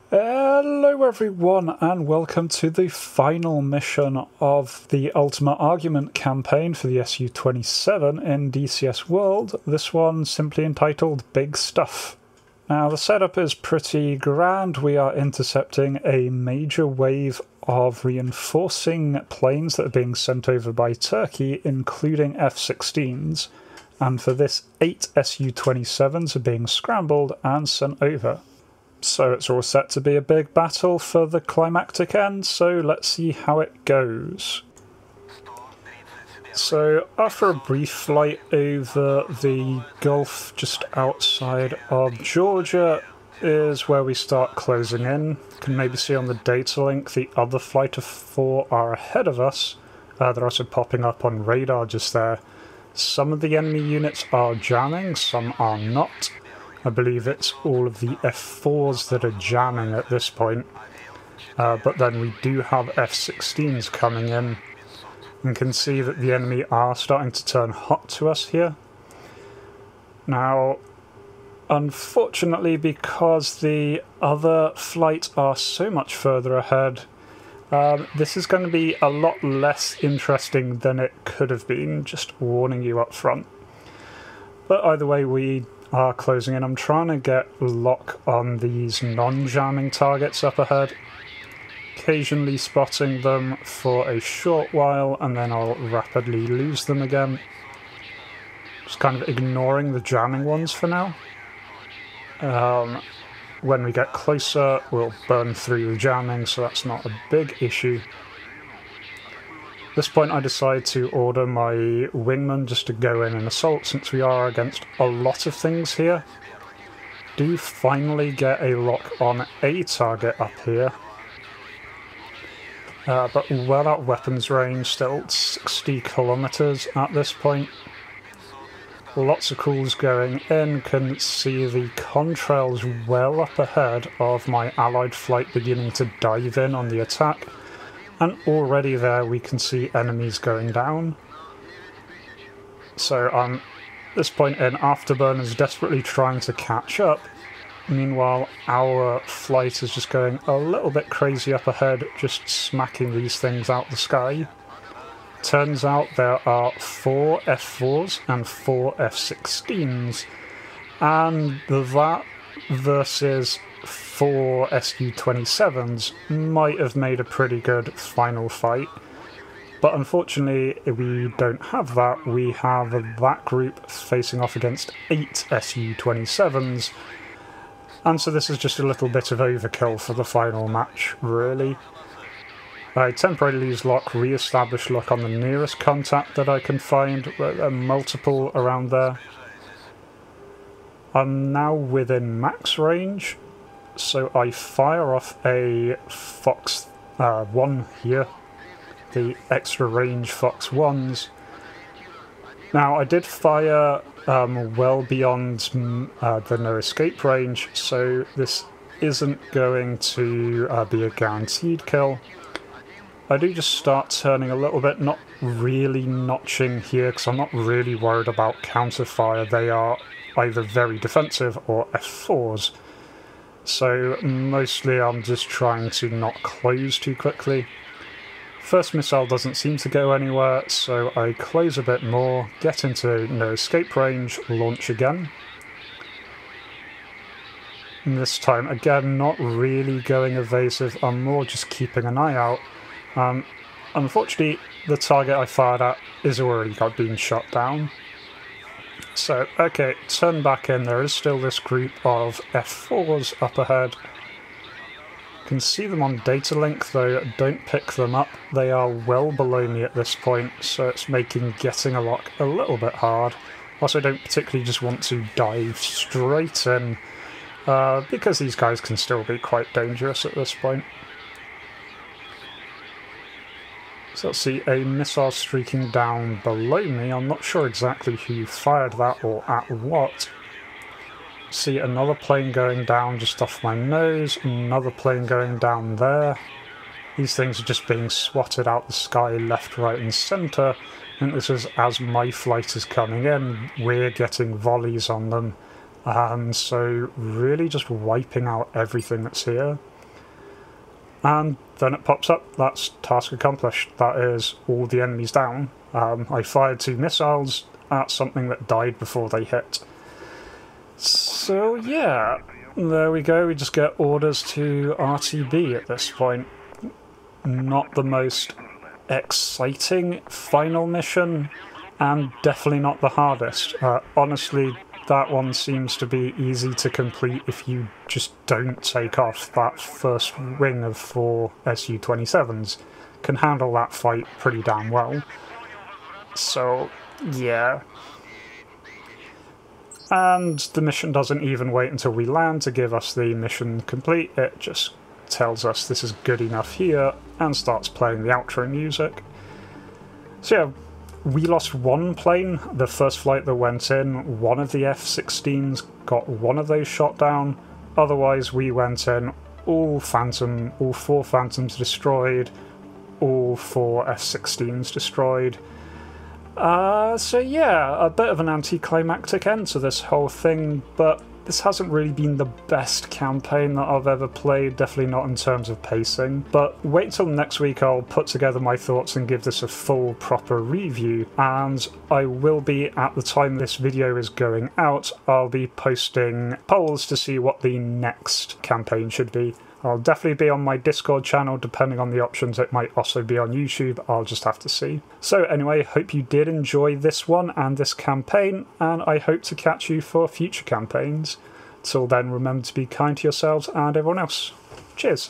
Hello everyone and welcome to the final mission of the Ultimate Argument Campaign for the SU-27 in DCS World, this one simply entitled Big Stuff. Now the setup is pretty grand. We are intercepting a major wave of reinforcing planes that are being sent over by Turkey, including F-16s, and for this 8 SU-27s are being scrambled and sent over. So it's all set to be a big battle for the climactic end, so let's see how it goes. So after a brief flight over the Gulf just outside of Georgia is where we start closing in. You can maybe see on the data link the other flight of 4 are ahead of us. They're also popping up on radar just there. Some of the enemy units are jamming, some are not. I believe it's all of the F4s that are jamming at this point. But then we do have F-16s coming in. And can see that the enemy are starting to turn hot to us here. Now, unfortunately, because the other flights are so much further ahead, this is going to be a lot less interesting than it could have been, just warning you up front. But either way, we are closing in. I'm trying to get lock on these non-jamming targets up ahead, occasionally spotting them for a short while and then I'll rapidly lose them again. Just kind of ignoring the jamming ones for now. When we get closer we'll burn through the jamming, so that's not a big issue. At this point I decide to order my wingman just to go in and assault, since we are against a lot of things here. Do finally get a lock on a target up here. But well out weapons range, still 60 kilometers at this point. Lots of calls going in, can see the contrails well up ahead of my allied flight beginning to dive in on the attack. And already there we can see enemies going down. So at this point in, Afterburner is desperately trying to catch up. Meanwhile, our flight is just going a little bit crazy up ahead, just smacking these things out the sky. Turns out there are 4 F4s and 4 F16s. And that versus 4 SU-27s might have made a pretty good final fight, but unfortunately we don't have that. We have that group facing off against 8 SU-27s, and so this is just a little bit of overkill for the final match, really. I temporarily lose lock, re-establish lock on the nearest contact that I can find. There are multiple around there. I'm now within max range, so I fire off a Fox 1 here, the extra range Fox 1s. Now I did fire well beyond the no escape range, so this isn't going to be a guaranteed kill. I do just start turning a little bit, not really notching here because I'm not really worried about counterfire. They are either very defensive or F4s. So mostly I'm just trying to not close too quickly. First missile doesn't seem to go anywhere, so I close a bit more, get into no escape range, launch again. And this time again not really going evasive, I'm more just keeping an eye out. Unfortunately the target I fired at is already being shot down. So, okay, turn back in. There is still this group of F4s up ahead. You can see them on data link, though don't pick them up. They are well below me at this point, so it's making getting a lock a little bit hard. Also, don't particularly just want to dive straight in, because these guys can still be quite dangerous at this point. So let's see, a missile streaking down below me. I'm not sure exactly who fired that or at what. See another plane going down just off my nose, another plane going down there. These things are just being swatted out the sky left, right and centre. And this is as my flight is coming in, we're getting volleys on them. So really just wiping out everything that's here. and then it pops up, that's task accomplished, that is all the enemies down. I fired 2 missiles at something that died before they hit. So yeah, there we go, we just get orders to RTB at this point. Not the most exciting final mission, and definitely not the hardest. Honestly, that one seems to be easy to complete if you just don't take off. That first wing of 4 SU-27s can handle that fight pretty damn well. So, yeah. And the mission doesn't even wait until we land to give us the mission complete, it just tells us this is good enough here and starts playing the outro music. So yeah, we lost 1 plane, the first flight that went in. 1 of the F-16s got 1 of those shot down, otherwise we went in, all 4 Phantoms destroyed, all 4 F-16s destroyed. So yeah, a bit of an anticlimactic end to this whole thing, but this hasn't really been the best campaign that I've ever played, definitely not in terms of pacing. But wait until next week, I'll put together my thoughts and give this a full, proper review. And I will be, at the time this video is going out, I'll be posting polls to see what the next campaign should be. I'll definitely be on my Discord channel, depending on the options. It might also be on YouTube, I'll just have to see. So anyway, hope you did enjoy this one and this campaign, and I hope to catch you for future campaigns. Till then, remember to be kind to yourselves and everyone else. Cheers!